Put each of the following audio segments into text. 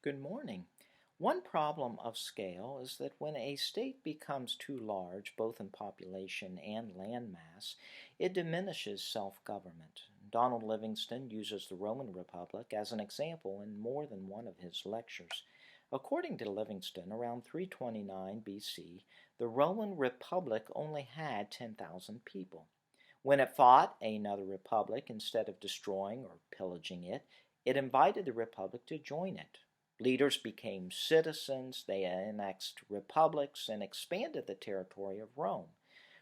Good morning. One problem of scale is that when a state becomes too large, both in population and landmass, it diminishes self government. Donald Livingston uses the Roman Republic as an example in more than one of his lectures. According to Livingston, around 329 BC, the Roman Republic only had 10,000 people. When it fought another republic, instead of destroying or pillaging it, it invited the republic to join it. Leaders became citizens, they annexed republics, and expanded the territory of Rome.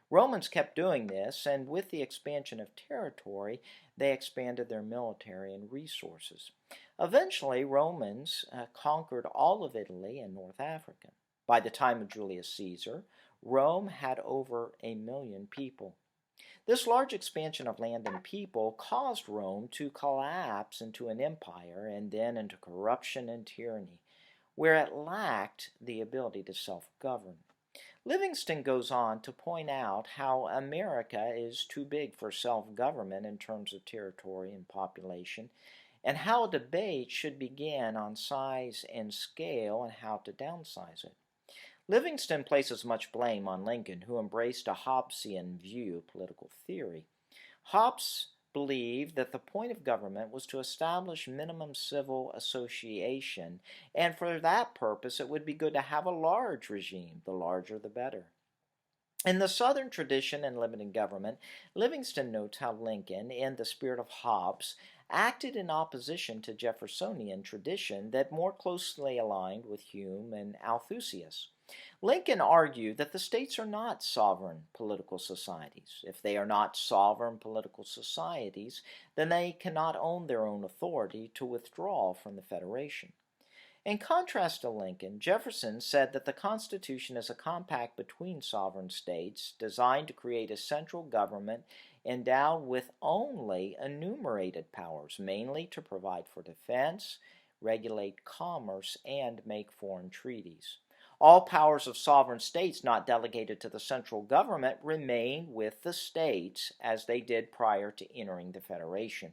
Romans kept doing this, and with the expansion of territory, they expanded their military and resources. Eventually, Romans conquered all of Italy and North Africa. By the time of Julius Caesar, Rome had over 1 million people. This large expansion of land and people caused Rome to collapse into an empire and then into corruption and tyranny, where it lacked the ability to self govern. Livingston goes on to point out how America is too big for self government in terms of territory and population, and how a debate should begin on size and scale and how to downsize it. Livingston places much blame on Lincoln, who embraced a Hobbesian view of political theory. Hobbes believed that the point of government was to establish minimum civil association, and for that purpose it would be good to have a large regime, the larger the better. In the Southern tradition and limited government, Livingston notes how Lincoln, in the spirit of Hobbes, acted in opposition to Jeffersonian tradition that more closely aligned with Hume and Althusius. Lincoln argued that the states are not sovereign political societies. If they are not sovereign political societies, then they cannot own their own authority to withdraw from the Federation. In contrast to Lincoln, Jefferson said that the Constitution is a compact between sovereign states designed to create a central government endowed with only enumerated powers, mainly to provide for defense, regulate commerce, and make foreign treaties. All powers of sovereign states not delegated to the central government remain with the states as they did prior to entering the Federation.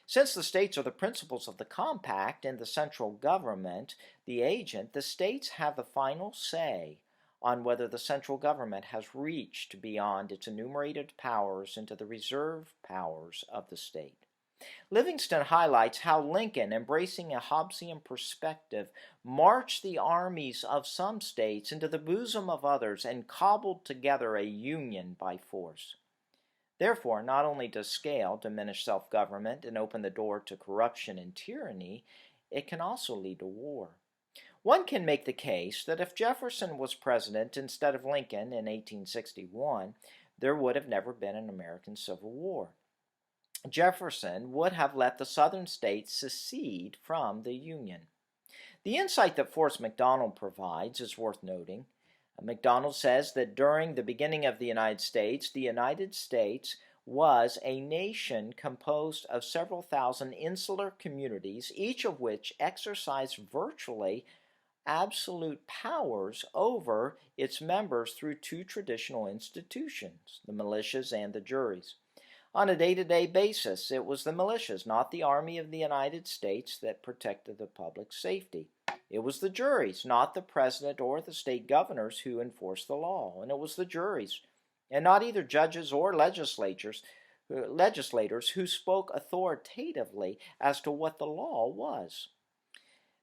Since the states are the principals of the compact and the central government the agent, the states have the final say on whether the central government has reached beyond its enumerated powers into the reserved powers of the state. Livingston highlights how Lincoln, embracing a Hobbesian perspective, marched the armies of some states into the bosom of others and cobbled together a union by force. Therefore, not only does scale diminish self-government and open the door to corruption and tyranny, it can also lead to war. One can make the case that if Jefferson was president instead of Lincoln in 1861, there would have never been an American Civil War. Jefferson would have let the southern states secede from the Union. The insight that Forrest McDonald provides is worth noting. McDonald says that during the beginning of the United States was a nation composed of several thousand insular communities, each of which exercised virtually absolute powers over its members through two traditional institutions, the militias and the juries. On a day-to-day basis, it was the militias, not the Army of the United States, that protected the public safety. It was the juries, not the president or the state governors, who enforced the law. And it was the juries, and not either judges or legislators who spoke authoritatively as to what the law was.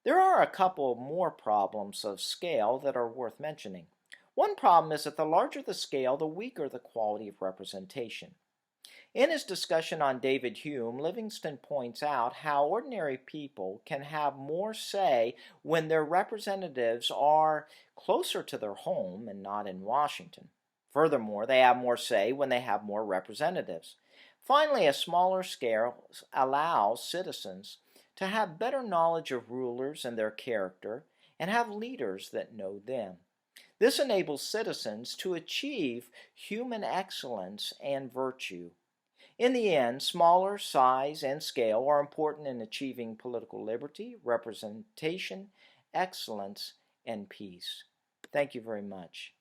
There are a couple more problems of scale that are worth mentioning. One problem is that the larger the scale, the weaker the quality of representation. In his discussion on David Hume, Livingston points out how ordinary people can have more say when their representatives are closer to their home and not in Washington. Furthermore, they have more say when they have more representatives. Finally, a smaller scale allows citizens to have better knowledge of rulers and their character and have leaders that know them. This enables citizens to achieve human excellence and virtue. In the end, smaller size and scale are important in achieving political liberty, representation, excellence, and peace. Thank you very much.